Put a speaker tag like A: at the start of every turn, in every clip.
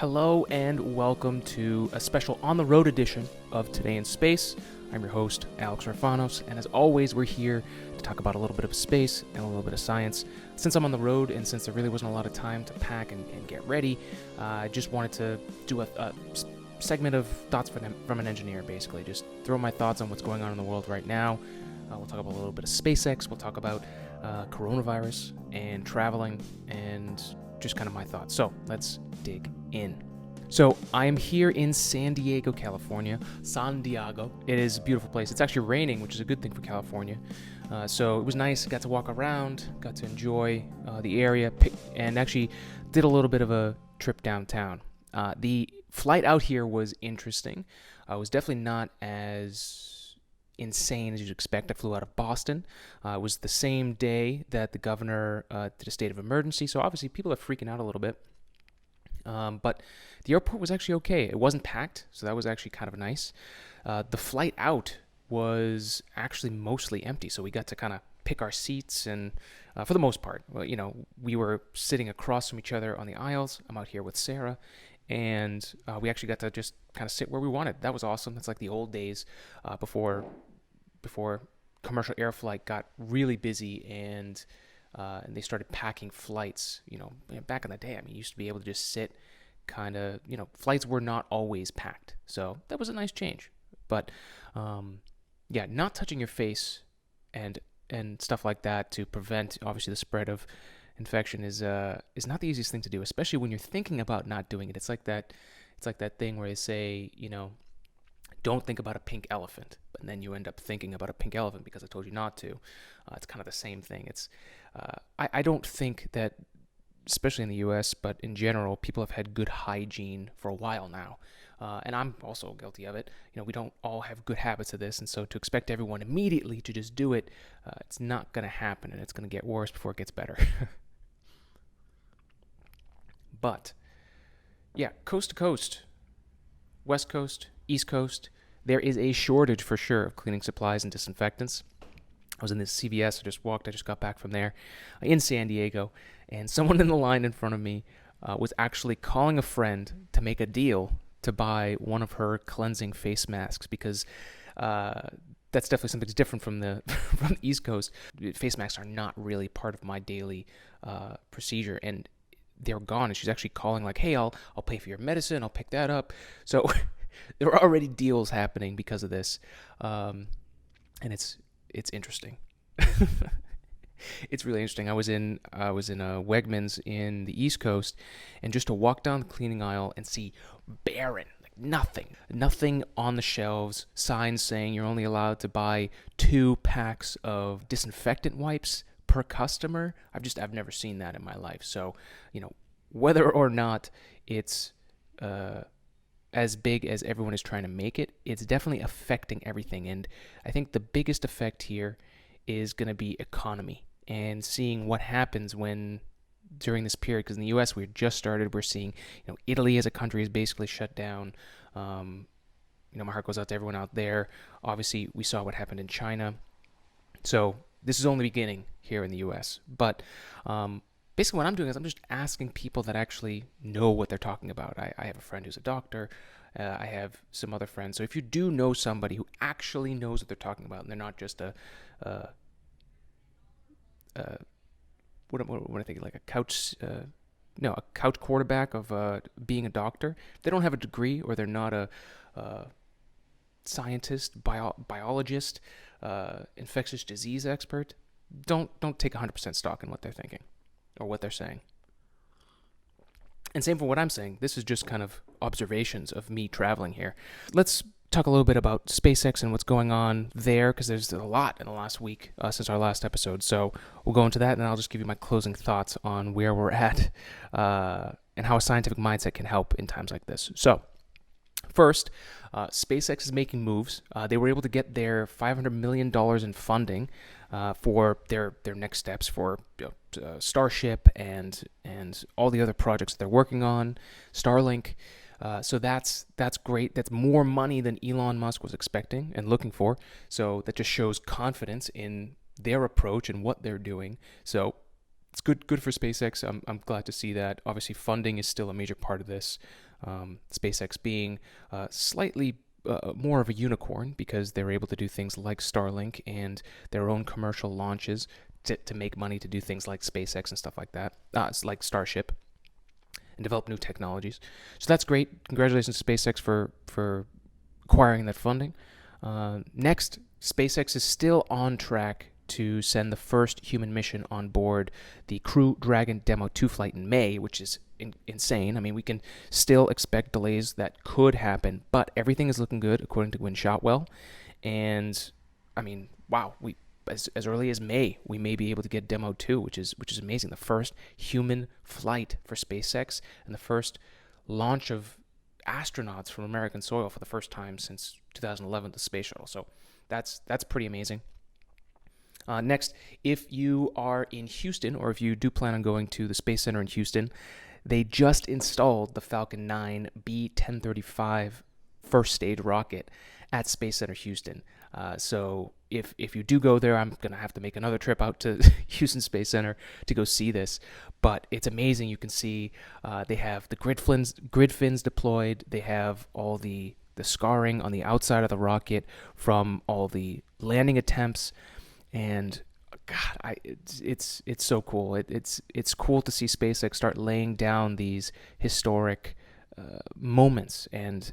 A: Hello and welcome to a special on-the-road edition of Today in Space. I'm your host, Alex Rafanos, and as always, we're here to talk about a little bit of space and a little bit of science. Since I'm on the road and since there really wasn't a lot of time to pack and get ready, I just wanted to do a segment of thoughts from an engineer, basically. Just throw my thoughts on what's going on in the world right now. We'll talk about a little bit of SpaceX, we'll talk about coronavirus and traveling and just kind of my thoughts. So let's dig in. So I am here in San Diego, California. San Diego. It is a beautiful place. It's actually raining, which is a good thing for California. So it was nice. Got to walk around, got to enjoy the area, and actually did a little bit of a trip downtown. The flight out here was interesting. It was definitely not as insane as you'd expect. I flew out of Boston. It was the same day that the governor did a state of emergency, so obviously people are freaking out a little bit. But the airport was actually okay. It wasn't packed, so that was actually kind of nice. The flight out was actually mostly empty, so we got to kind of pick our seats, and for the most part, we were sitting across from each other on the aisles. I'm out here with Sarah, and we actually got to just kind of sit where we wanted. That was awesome. That's like the old days before commercial air flight got really busy and they started packing flights. Back in the day, you used to be able to just sit kind of, flights were not always packed. So that was a nice change. But not touching your face and stuff like that to prevent, obviously, the spread of infection is not the easiest thing to do, especially when you're thinking about not doing it. It's like that thing where they say, don't think about a pink elephant, but then you end up thinking about a pink elephant because I told you not to. It's kind of the same thing. I don't think that, especially in the U.S., but in general, people have had good hygiene for a while now. And I'm also guilty of it. We don't all have good habits of this, and so to expect everyone immediately to just do it, it's not going to happen, and it's going to get worse before it gets better. But, coast to coast, West Coast, East Coast, there is a shortage for sure of cleaning supplies and disinfectants. I was in this CVS, I just got back from there in San Diego, and someone in the line in front of me was actually calling a friend to make a deal to buy one of her cleansing face masks because that's definitely something that's different from the East Coast. Face masks are not really part of my daily procedure, and they're gone, and she's actually calling like, hey, I'll pay for your medicine, I'll pick that up. So there are already deals happening because of this, and it's interesting. It's really interesting. I was in Wegmans in the East Coast, and just to walk down the cleaning aisle and see barren, like nothing on the shelves, signs saying you're only allowed to buy 2 packs of disinfectant wipes per customer. I've never seen that in my life. So, whether or not it's as big as everyone is trying to make it, it's definitely affecting everything. And I think the biggest effect here is going to be economy and seeing what happens during this period. Because in the U.S., we're seeing, Italy as a country is basically shut down. My heart goes out to everyone out there. Obviously, we saw what happened in China. So this is only beginning here in the U.S. But basically what I'm doing is I'm just asking people that actually know what they're talking about. I have a friend who's a doctor. I have some other friends. So if you do know somebody who actually knows what they're talking about, and they're not just what am I thinking, like a couch quarterback of being a doctor. If they don't have a degree, or they're not a scientist, biologist, infectious disease expert, don't take 100% stock in what they're thinking or what they're saying. And same for what I'm saying. This is just kind of observations of me traveling here. Let's talk a little bit about SpaceX and what's going on there, because there's a lot in the last week since our last episode. So we'll go into that, and I'll just give you my closing thoughts on where we're at and how a scientific mindset can help in times like this. So first, SpaceX is making moves. They were able to get their $500 million in funding for their next steps for Starship and all the other projects that they're working on, Starlink. So that's great. That's more money than Elon Musk was expecting and looking for. So that just shows confidence in their approach and what they're doing. So it's good for SpaceX. I'm glad to see that. Obviously, funding is still a major part of this. SpaceX being slightly more of a unicorn because they're able to do things like Starlink and their own commercial launches to make money to do things like SpaceX and stuff like that, like Starship, and develop new technologies. So that's great. Congratulations to SpaceX for acquiring that funding. Next, SpaceX is still on track to send the first human mission on board the Crew Dragon Demo 2 flight in May, which is insane. I mean, we can still expect delays that could happen, but everything is looking good according to Gwynne Shotwell. And I mean, wow, we as early as May, we may be able to get Demo 2, which is amazing. The first human flight for SpaceX and the first launch of astronauts from American soil for the first time since 2011, the space shuttle. So that's pretty amazing. Next, if you are in Houston, or if you do plan on going to the Space Center in Houston, they just installed the Falcon 9 B-1035 first stage rocket at Space Center Houston. So if you do go there, I'm going to have to make another trip out to Houston Space Center to go see this. But it's amazing. You can see they have the grid fins deployed. They have all the scarring on the outside of the rocket from all the landing attempts. And God, it's so cool. It's cool to see SpaceX start laying down these historic moments, and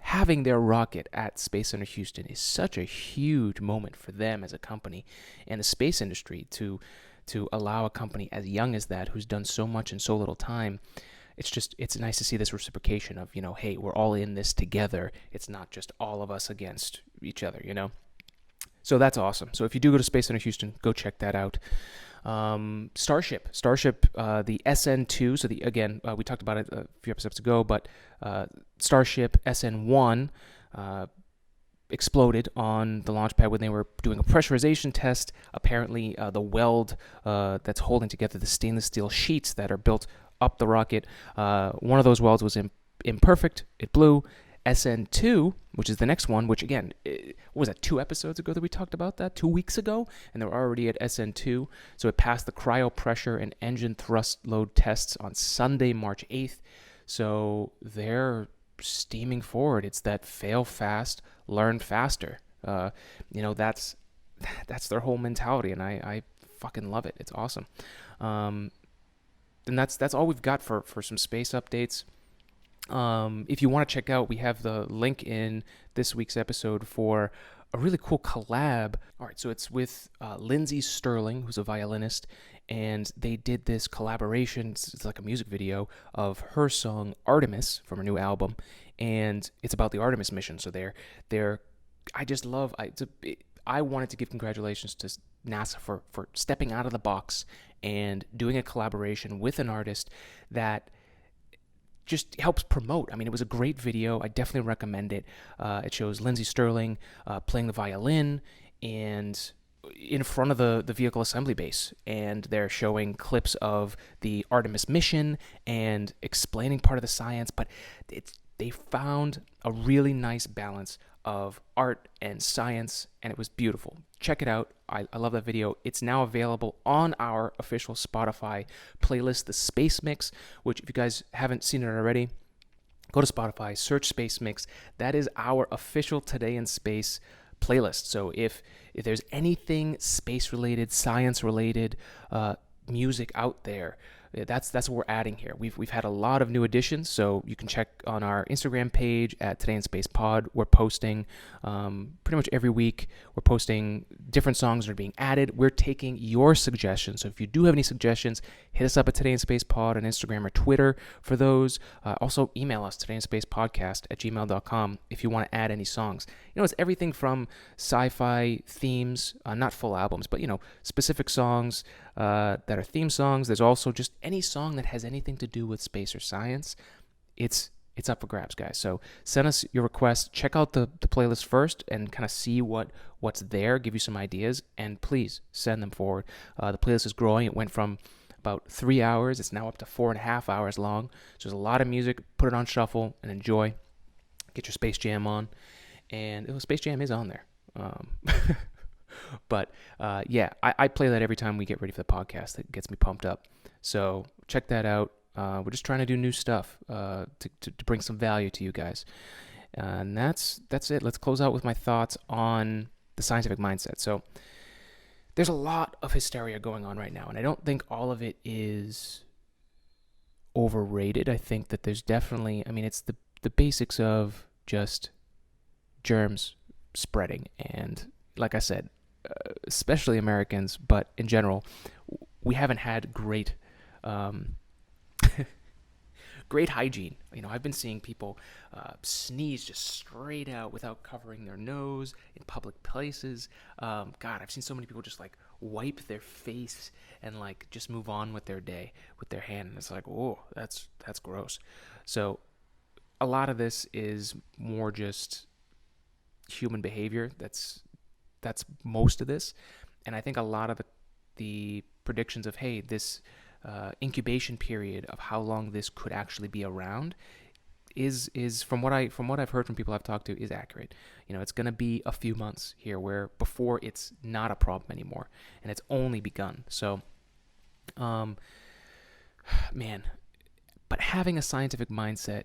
A: having their rocket at Space Center Houston is such a huge moment for them as a company and the space industry to allow a company as young as that, who's done so much in so little time. It's nice to see this reciprocation of, hey, we're all in this together. It's not just all of us against each other, So that's awesome. So if you do go to Space Center Houston, go check that out. Starship, the SN2. So we talked about it a few episodes ago, but Starship SN1 exploded on the launch pad when they were doing a pressurization test. Apparently, the weld that's holding together the stainless steel sheets that are built up the rocket, one of those welds was imperfect. It blew. SN2, which is the next one, which again, what was that, 2 episodes ago that we talked about that? 2 weeks ago? And they're already at SN2. So it passed the cryo pressure and engine thrust load tests on Sunday, March 8th. So they're steaming forward. It's that fail fast, learn faster. That's their whole mentality, and I fucking love it. It's awesome. And that's all we've got for some space updates. If you want to check out, we have the link in this week's episode for a really cool collab. All right, so it's with Lindsay Sterling, who's a violinist, and they did this collaboration. It's like a music video of her song Artemis from her new album, and it's about the Artemis mission. So I wanted to give congratulations to NASA for stepping out of the box and doing a collaboration with an artist that just helps promote. I mean, it was a great video. I definitely recommend it. It shows Lindsay Sterling playing the violin and in front of the vehicle assembly base, and they're showing clips of the Artemis mission and explaining part of the science, but they found a really nice balance of art and science, and it was beautiful. Check it out. I love that video. It's now available on our official Spotify playlist, The Space Mix, which if you guys haven't seen it already, go to Spotify, search Space Mix. That is our official Today in Space playlist. So if there's anything space-related, science-related music out there, that's what we're adding here. We've had a lot of new additions, so you can check on our Instagram page at Today in Space Pod. We're posting pretty much every week. We're posting different songs that are being added. We're taking your suggestions. So if you do have any suggestions, hit us up at Today in Space Pod on Instagram or Twitter for those. Also, email us, todayinspacepodcast@gmail.com if you want to add any songs. It's everything from sci-fi themes, not full albums, but, specific songs that are theme songs. There's also just any song that has anything to do with space or science. It's up for grabs, guys. So send us your requests. Check out the playlist first and kind of see what's there, give you some ideas, and please send them forward. The playlist is growing. It went from about 3 hours. It's now up to 4.5 hours long. So there's a lot of music. Put it on shuffle and enjoy. Get your Space Jam on. And Space Jam is on there. But I play that every time we get ready for the podcast. That gets me pumped up. So check that out. We're just trying to do new stuff to bring some value to you guys. And that's it. Let's close out with my thoughts on the scientific mindset. So there's a lot of hysteria going on right now, and I don't think all of it is overrated. I think that there's definitely, it's the basics of just germs spreading. And like I said, especially Americans, but in general, we haven't had great great hygiene. I've been seeing people sneeze just straight out without covering their nose in public places. God, I've seen so many people just like wipe their face and like just move on with their day with their hand, and it's like, oh, that's gross. So a lot of this is more just human behavior. That's most of this, and I think a lot of the predictions of, hey, this incubation period of how long this could actually be around is from what I've heard from people I've talked to is accurate. It's going to be a few months here where before it's not a problem anymore, and it's only begun. So, man, but having a scientific mindset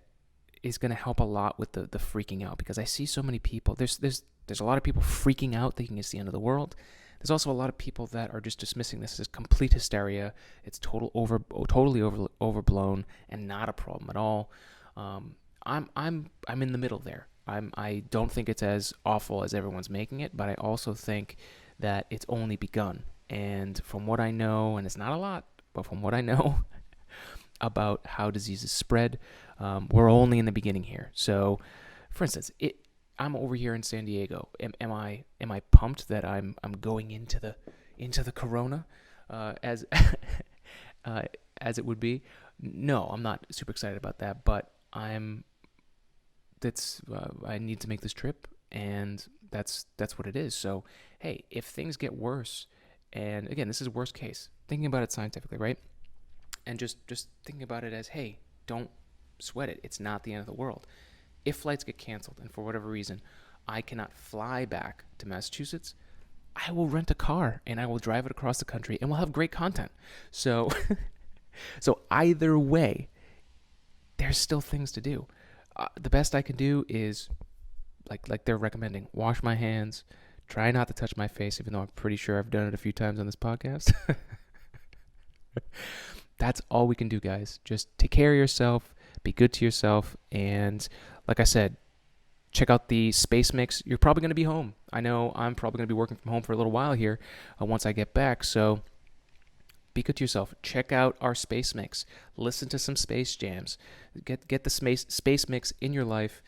A: is going to help a lot with the freaking out, because I see so many people. There's a lot of people freaking out, thinking it's the end of the world. There's also a lot of people that are just dismissing this as complete hysteria. It's totally overblown and not a problem at all. I'm in the middle there. I don't think it's as awful as everyone's making it, but I also think that it's only begun. And from what I know, and it's not a lot, but from what I know about how diseases spread, we're only in the beginning here. So, for instance, I'm over here in San Diego. Am I pumped that I'm going into the corona as as it would be? No, I'm not super excited about that, but I need to make this trip, and that's what it is. So, hey, if things get worse, and again, this is worst case, thinking about it scientifically, right? And just thinking about it as, hey, don't sweat it. It's not the end of the world. If flights get canceled and for whatever reason I cannot fly back to Massachusetts, I will rent a car and I will drive it across the country, and we'll have great content. So either way, there's still things to do. The best I can do is, like they're recommending, wash my hands, try not to touch my face, even though I'm pretty sure I've done it a few times on this podcast. That's all we can do, guys. Just take care of yourself, be good to yourself, and like I said, check out the Space Mix. You're probably going to be home. I know I'm probably going to be working from home for a little while here once I get back, so be good to yourself. Check out our Space Mix. Listen to some space jams. Get the space mix in your life.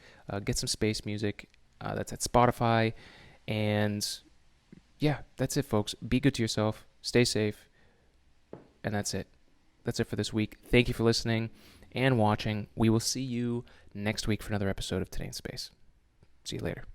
A: Get some space music. That's at Spotify. And yeah, that's it, folks. Be good to yourself. Stay safe. And that's it. That's it for this week. Thank you for listening and watching. We will see you next week for another episode of Today in Space. See you later.